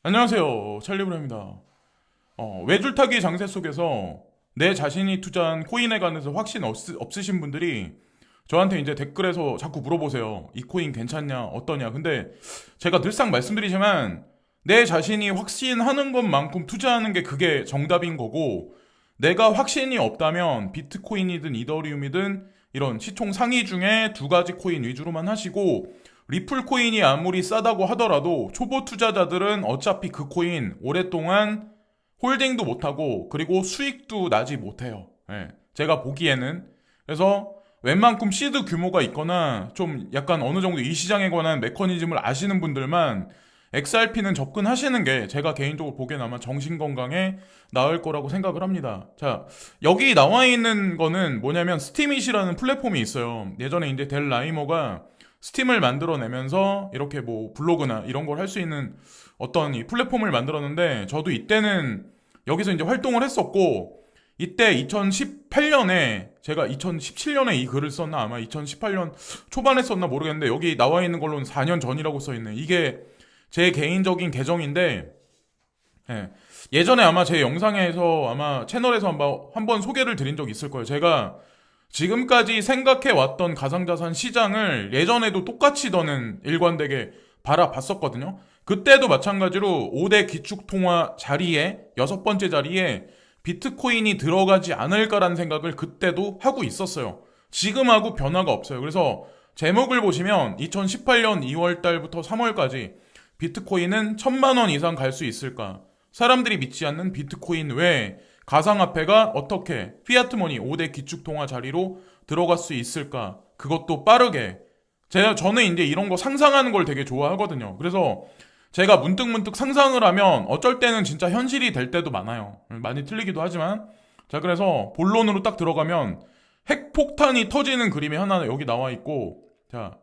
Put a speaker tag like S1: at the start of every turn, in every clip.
S1: 안녕하세요. 찰리브라입니다. 외줄타기 장세 속에서 내 자신이 투자한 코인에 관해서 확신 없으신 분들이 저한테 이제 댓글에서 자꾸 물어보세요. 이 코인 괜찮냐, 어떠냐. 근데 제가 늘상 말씀드리지만 내 자신이 확신하는 것만큼 투자하는 게 그게 정답인 거고, 내가 확신이 없다면 비트코인이든 이더리움이든 이런 시총 상위 중에 두 가지 코인 위주로만 하시고, 리플 코인이 아무리 싸다고 하더라도 초보 투자자들은 어차피 그 코인 오랫동안 홀딩도 못하고 그리고 수익도 나지 못해요. 예, 제가 보기에는. 그래서 웬만큼 시드 규모가 있거나 좀 약간 어느 정도 이 시장에 관한 메커니즘을 아시는 분들만 XRP는 접근하시는 게 제가 개인적으로 보기엔 아마 정신건강에 나을 거라고 생각을 합니다. 자, 여기 나와 있는 거는 뭐냐면 스팀잇이라는 플랫폼이 있어요. 예전에 이제 델 라이머가 스팀을 만들어내면서 이렇게 뭐 블로그나 이런 걸 할 수 있는 어떤 이 플랫폼을 만들었는데, 저도 이때는 여기서 이제 활동을 했었고, 이때 2018년에 제가 2017년에 이 글을 썼나, 아마 2018년 초반에 썼나 모르겠는데, 여기 나와 있는 걸로는 4년 전이라고 써 있네. 이게 제 개인적인 계정인데, 예. 예전에 아마 제 영상에서 아마 채널에서 한번 소개를 드린 적 있을 거예요. 제가 지금까지 생각해왔던 가상자산 시장을 예전에도 똑같이 더는 일관되게 바라봤었거든요. 그때도 마찬가지로 5대 기축통화 자리에, 여섯 번째 자리에 비트코인이 들어가지 않을까라는 생각을 그때도 하고 있었어요. 지금하고 변화가 없어요. 그래서 제목을 보시면 2018년 2월 달부터 3월까지 비트코인은 1,000만 원 이상 갈 수 있을까? 사람들이 믿지 않는 비트코인 외에 가상화폐가 어떻게 피아트머니 5대 기축통화 자리로 들어갈 수 있을까? 그것도 빠르게. 저는 이제 이런 거 상상하는 걸 되게 좋아하거든요. 그래서 제가 문득문득 상상을 하면 어쩔 때는 진짜 현실이 될 때도 많아요. 많이 틀리기도 하지만. 자, 그래서 본론으로 딱 들어가면 핵폭탄이 터지는 그림이 하나 여기 나와 있고, 자,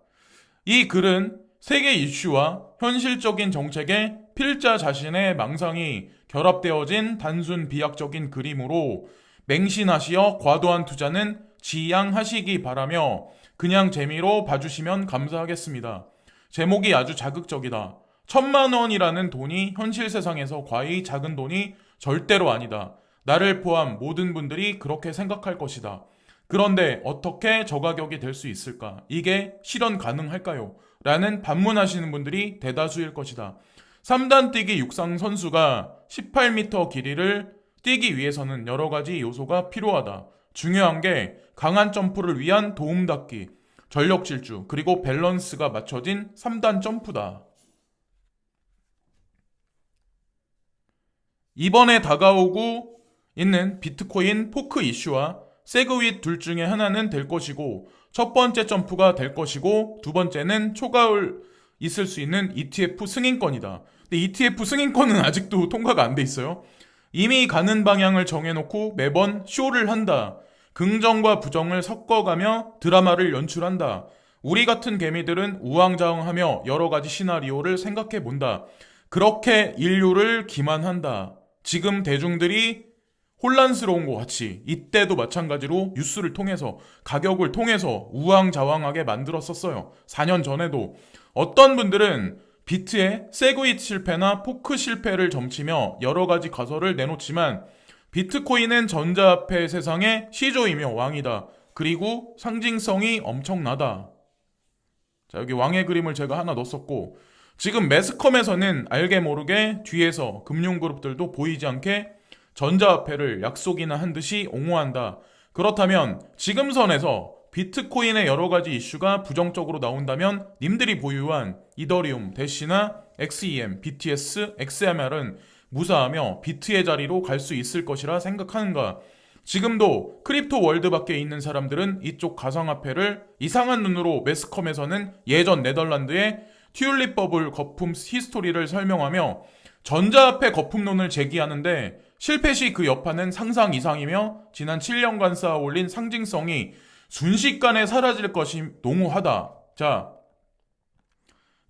S1: 이 글은 세계 이슈와 현실적인 정책의 필자 자신의 망상이 결합되어진 단순 비약적인 그림으로, 맹신하시어 과도한 투자는 지양하시기 바라며 그냥 재미로 봐주시면 감사하겠습니다. 제목이 아주 자극적이다. 1,000만 원이라는 돈이 현실 세상에서 과히 작은 돈이 절대로 아니다. 나를 포함 모든 분들이 그렇게 생각할 것이다. 그런데 어떻게 저 가격이 될 수 있을까? 이게 실현 가능할까요? 라는 반문하시는 분들이 대다수일 것이다. 3단 뛰기 육상 선수가 18m 길이를 뛰기 위해서는 여러 가지 요소가 필요하다. 중요한 게 강한 점프를 위한 도움닫기, 전력 질주, 그리고 밸런스가 맞춰진 3단 점프다. 이번에 다가오고 있는 비트코인 포크 이슈와 세그윗 둘 중에 하나는 될 것이고, 첫 번째 점프가 될 것이고, 두 번째는 초과율 있을 수 있는 ETF 승인권이다. 근데 ETF 승인권은 아직도 통과가 안 돼 있어요. 이미 가는 방향을 정해놓고 매번 쇼를 한다. 긍정과 부정을 섞어가며 드라마를 연출한다. 우리 같은 개미들은 우왕좌왕하며 여러 가지 시나리오를 생각해 본다. 그렇게 인류를 기만한다. 지금 대중들이 혼란스러운 것 같이 이때도 마찬가지로 뉴스를 통해서, 가격을 통해서 우왕좌왕하게 만들었었어요. 4년 전에도 어떤 분들은 비트의 세그윗 실패나 포크 실패를 점치며 여러 가지 가설을 내놓지만, 비트코인은 전자화폐 세상의 시조이며 왕이다. 그리고 상징성이 엄청나다. 자, 여기 왕의 그림을 제가 하나 넣었었고, 지금 매스컴에서는 알게 모르게 뒤에서 금융그룹들도 보이지 않게 전자화폐를 약속이나 한 듯이 옹호한다. 그렇다면 지금 선에서 비트코인의 여러 가지 이슈가 부정적으로 나온다면 님들이 보유한 이더리움, 대시나 XEM, BTS, XMR은 무사하며 비트의 자리로 갈 수 있을 것이라 생각하는가? 지금도 크립토 월드 밖에 있는 사람들은 이쪽 가상화폐를 이상한 눈으로 매스컴에서는 예전 네덜란드의 튤립 버블 거품 히스토리를 설명하며 전자화폐 거품론을 제기하는데, 실패 시 그 여파는 상상 이상이며 지난 7년간 쌓아 올린 상징성이 순식간에 사라질 것이 농후하다. 자,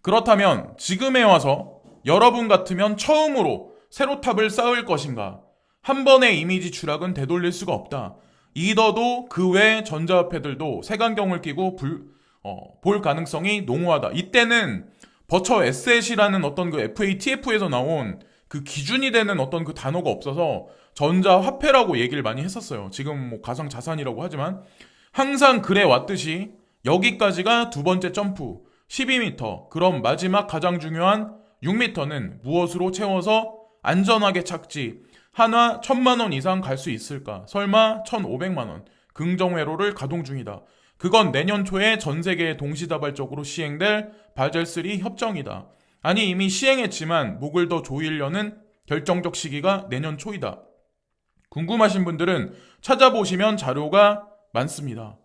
S1: 그렇다면 지금에 와서 여러분 같으면 처음으로 세로탑을 쌓을 것인가? 한 번의 이미지 추락은 되돌릴 수가 없다. 이더도 그 외 전자화폐들도 색안경을 끼고 볼 가능성이 농후하다. 이때는 버처 에셋이라는 어떤 그 FATF에서 나온 그 기준이 되는 어떤 그 단어가 없어서 전자화폐라고 얘기를 많이 했었어요. 지금 뭐 가상자산이라고 하지만 항상 그래 왔듯이 여기까지가 두 번째 점프 12m. 그럼 마지막 가장 중요한 6m는 무엇으로 채워서 안전하게 착지. 한화 1000만 원 이상 갈 수 있을까? 설마 1500만 원. 긍정회로를 가동 중이다. 그건 내년 초에 전 세계에 동시다발적으로 시행될 바젤3 협정이다. 아니 이미 시행했지만 목을 더 조이려는 결정적 시기가 내년 초이다. 궁금하신 분들은 찾아보시면 자료가 많습니다.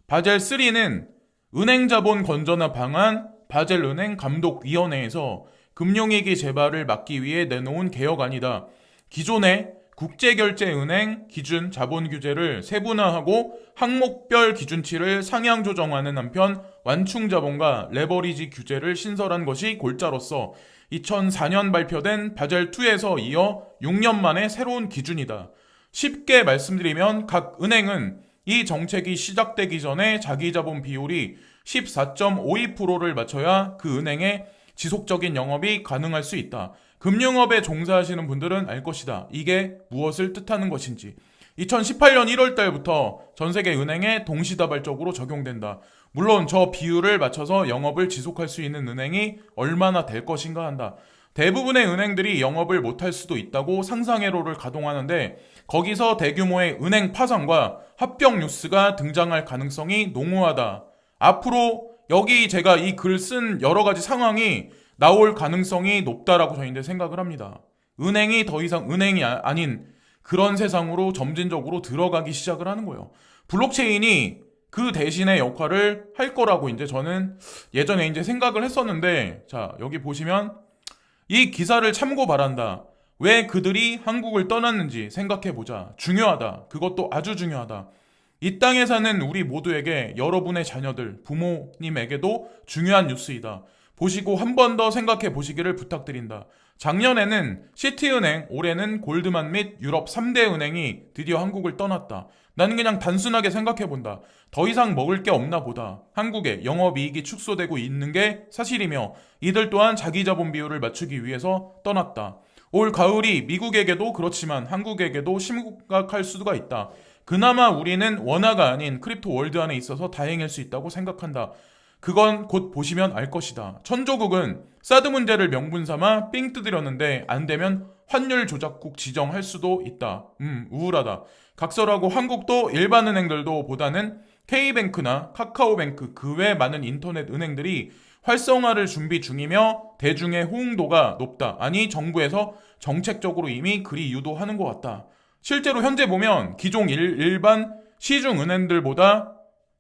S1: 바젤3는 은행자본 건전화 방안 바젤은행 감독위원회에서 금융위기 재발을 막기 위해 내놓은 개혁안이다. 기존의 국제결제은행 기준 자본규제를 세분화하고 항목별 기준치를 상향 조정하는 한편 완충자본과 레버리지 규제를 신설한 것이 골자로서 2004년 발표된 바젤2에서 이어 6년 만에 새로운 기준이다. 쉽게 말씀드리면 각 은행은 이 정책이 시작되기 전에 자기자본 비율이 14.52%를 맞춰야 그 은행의 지속적인 영업이 가능할 수 있다. 금융업에 종사하시는 분들은 알 것이다. 이게 무엇을 뜻하는 것인지. 2018년 1월 달부터 전 세계 은행에 동시다발적으로 적용된다. 물론 저 비율을 맞춰서 영업을 지속할 수 있는 은행이 얼마나 될 것인가 한다. 대부분의 은행들이 영업을 못할 수도 있다고 상상회로를 가동하는데 거기서 대규모의 은행 파산과 합병 뉴스가 등장할 가능성이 농후하다. 앞으로 여기 제가 이 글 쓴 여러 가지 상황이 나올 가능성이 높다라고 저는 이제 생각을 합니다. 은행이 더 이상 은행이 아닌 그런 세상으로 점진적으로 들어가기 시작을 하는 거예요. 블록체인이 그 대신의 역할을 할 거라고 이제 저는 예전에 이제 생각을 했었는데, 자, 여기 보시면 이 기사를 참고 바란다. 왜 그들이 한국을 떠났는지 생각해보자. 중요하다. 그것도 아주 중요하다. 이 땅에 사는 우리 모두에게, 여러분의 자녀들, 부모님에게도 중요한 뉴스이다. 보시고 한 번 더 생각해 보시기를 부탁드린다. 작년에는 시티은행, 올해는 골드만 및 유럽 3대 은행이 드디어 한국을 떠났다. 나는 그냥 단순하게 생각해 본다. 더 이상 먹을 게 없나 보다. 한국의 영업이익이 축소되고 있는 게 사실이며 이들 또한 자기 자본 비율을 맞추기 위해서 떠났다. 올 가을이 미국에게도 그렇지만 한국에게도 심각할 수가 있다. 그나마 우리는 원화가 아닌 크립토 월드 안에 있어서 다행일 수 있다고 생각한다. 그건 곧 보시면 알 것이다. 천조국은 사드 문제를 명분 삼아 삥 뜯으려는데 안 되면 환율 조작국 지정할 수도 있다. 우울하다. 각설하고 한국도 일반 은행들도 보다는 K뱅크나 카카오뱅크 그 외 많은 인터넷 은행들이 활성화를 준비 중이며 대중의 호응도가 높다. 아니 정부에서 정책적으로 이미 그리 유도하는 것 같다. 실제로 현재 보면 기존 일반 시중 은행들보다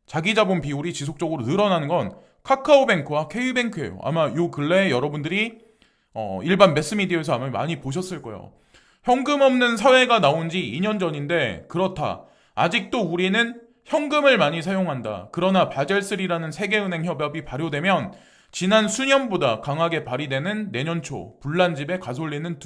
S1: 자기 자본 비율이 지속적으로 늘어나는 건 카카오뱅크와 K뱅크예요. 아마 요 근래에 여러분들이 일반 매스미디어에서 아마 많이 보셨을 거예요. 현금 없는 사회가 나온 지 2년 전인데 그렇다. 아직도 우리는 현금을 많이 사용한다. 그러나 바젤3라는 세계은행 협약이 발효되면 지난 수년보다 강하게 발휘되는 내년 초 불난집에 가솔린은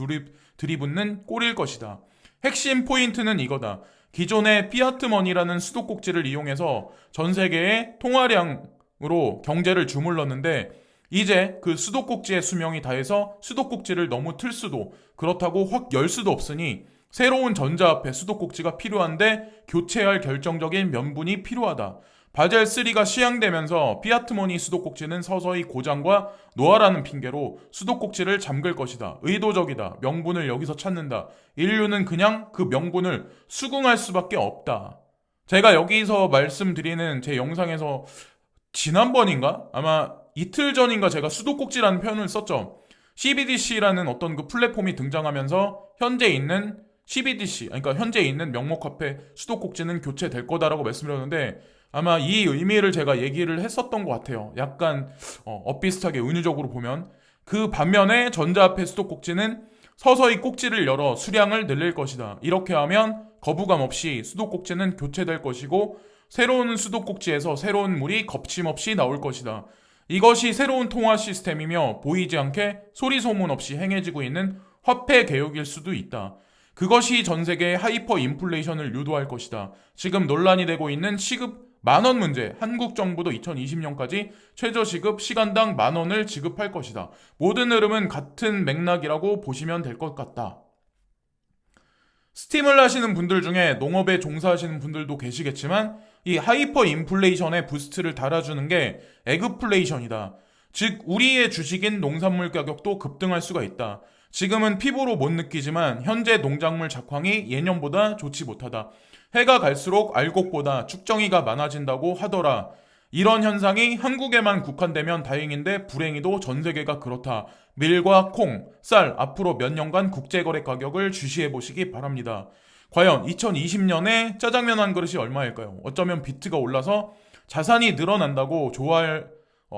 S1: 들이붓는 꼴일 것이다. 핵심 포인트는 이거다. 기존의 피아트머니라는 수도꼭지를 이용해서 전 세계의 통화량으로 경제를 주물렀는데 이제 그 수도꼭지의 수명이 다해서 수도꼭지를 너무 틀 수도 그렇다고 확 열 수도 없으니 새로운 전자화폐 수도꼭지가 필요한데 교체할 결정적인 명분이 필요하다. 바젤3가 시행되면서 피아트머니 수도꼭지는 서서히 고장과 노화라는 핑계로 수도꼭지를 잠글 것이다. 의도적이다. 명분을 여기서 찾는다. 인류는 그냥 그 명분을 수긍할 수밖에 없다. 제가 여기서 말씀드리는 제 영상에서 지난번인가? 아마 이틀 전인가 제가 수도꼭지라는 표현을 썼죠. CBDC라는 어떤 그 플랫폼이 등장하면서 현재 있는 CBDC, 그러니까 현재 있는 명목화폐 수도꼭지는 교체될 거다라고 말씀드렸는데 아마 이 의미를 제가 얘기를 했었던 것 같아요. 약간 엇비슷하게 은유적으로 보면 그 반면에 전자화폐 수도꼭지는 서서히 꼭지를 열어 수량을 늘릴 것이다. 이렇게 하면 거부감 없이 수도꼭지는 교체될 것이고 새로운 수도꼭지에서 새로운 물이 거침없이 나올 것이다. 이것이 새로운 통화 시스템이며 보이지 않게 소리 소문 없이 행해지고 있는 화폐 개혁일 수도 있다. 그것이 전 세계의 하이퍼 인플레이션을 유도할 것이다. 지금 논란이 되고 있는 시급 만원 문제. 한국 정부도 2020년까지 최저시급 시간당 만원을 지급할 것이다. 모든 흐름은 같은 맥락이라고 보시면 될 것 같다. 스팀을 하시는 분들 중에 농업에 종사하시는 분들도 계시겠지만 이 하이퍼 인플레이션의 부스트를 달아주는 게 에그플레이션이다. 즉 우리의 주식인 농산물 가격도 급등할 수가 있다. 지금은 피부로 못 느끼지만 현재 농작물 작황이 예년보다 좋지 못하다. 해가 갈수록 알곡보다 축정이가 많아진다고 하더라. 이런 현상이 한국에만 국한되면 다행인데 불행히도 전 세계가 그렇다. 밀과 콩, 쌀 앞으로 몇 년간 국제거래 가격을 주시해 보시기 바랍니다. 과연 2020년에 짜장면 한 그릇이 얼마일까요? 어쩌면 비트가 올라서 자산이 늘어난다고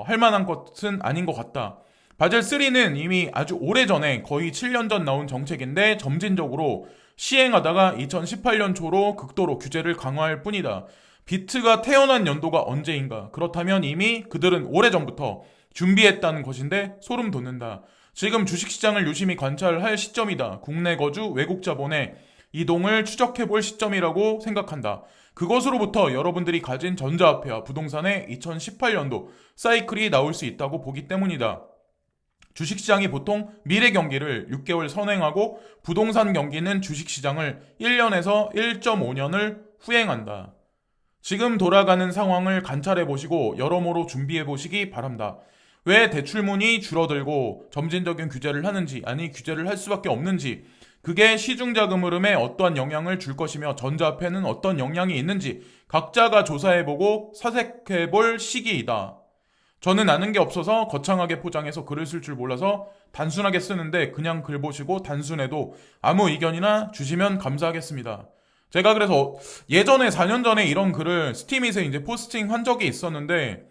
S1: 할 만한 것은 아닌 것 같다. 바젤 3는 이미 아주 오래전에 거의 7년 전 나온 정책인데 점진적으로 시행하다가 2018년 초로 극도로 규제를 강화할 뿐이다. 비트가 태어난 연도가 언제인가? 그렇다면 이미 그들은 오래전부터 준비했다는 것인데 소름 돋는다. 지금 주식시장을 유심히 관찰할 시점이다. 국내 거주 외국 자본의 이동을 추적해볼 시점이라고 생각한다. 그것으로부터 여러분들이 가진 전자화폐와 부동산의 2018년도 사이클이 나올 수 있다고 보기 때문이다. 주식시장이 보통 미래 경기를 6개월 선행하고 부동산 경기는 주식시장을 1년에서 1.5년을 후행한다. 지금 돌아가는 상황을 관찰해 보시고 여러모로 준비해 보시기 바랍니다. 왜 대출문이 줄어들고 점진적인 규제를 하는지, 아니 규제를 할 수밖에 없는지, 그게 시중자금 흐름에 어떠한 영향을 줄 것이며 전자화폐는 어떤 영향이 있는지 각자가 조사해보고 사색해볼 시기이다. 저는 아는 게 없어서 거창하게 포장해서 글을 쓸 줄 몰라서 단순하게 쓰는데 그냥 글 보시고 단순해도 아무 의견이나 주시면 감사하겠습니다. 제가 그래서 예전에 4년 전에 이런 글을 스팀에서 이제 포스팅 한 적이 있었는데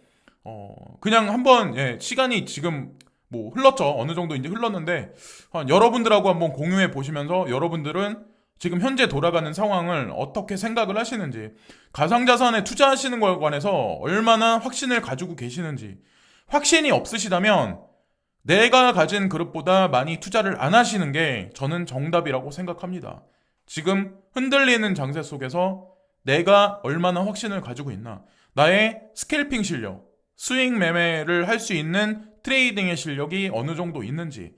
S1: 그냥 한번 시간이 지금 뭐 흘렀죠. 어느 정도 이제 흘렀는데 여러분들하고 한번 공유해 보시면서 여러분들은 지금 현재 돌아가는 상황을 어떻게 생각을 하시는지, 가상자산에 투자하시는 것에 관해서 얼마나 확신을 가지고 계시는지, 확신이 없으시다면 내가 가진 그릇보다 많이 투자를 안 하시는 게 저는 정답이라고 생각합니다. 지금 흔들리는 장세 속에서 내가 얼마나 확신을 가지고 있나, 나의 스캘핑 실력, 스윙 매매를 할 수 있는 트레이딩의 실력이 어느 정도 있는지,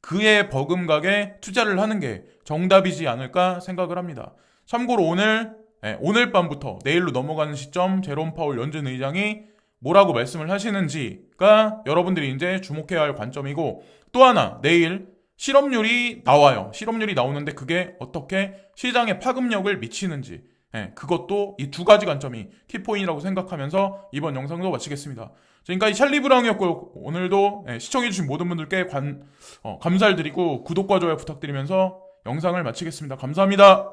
S1: 그에 버금가게 투자를 하는 게 정답이지 않을까 생각을 합니다. 참고로 오늘 밤부터 내일로 넘어가는 시점 제롬 파월 연준 의장이 뭐라고 말씀을 하시는지가 여러분들이 이제 주목해야 할 관점이고, 또 하나 내일 실업률이 나와요. 실업률이 나오는데 그게 어떻게 시장에 파급력을 미치는지, 그것도 이 두 가지 관점이 키포인트라고 생각하면서 이번 영상도 마치겠습니다. 지금까지 찰리 브라운이었고 오늘도 시청해주신 모든 분들께 감사를 드리고 구독과 좋아요 부탁드리면서 영상을 마치겠습니다. 감사합니다.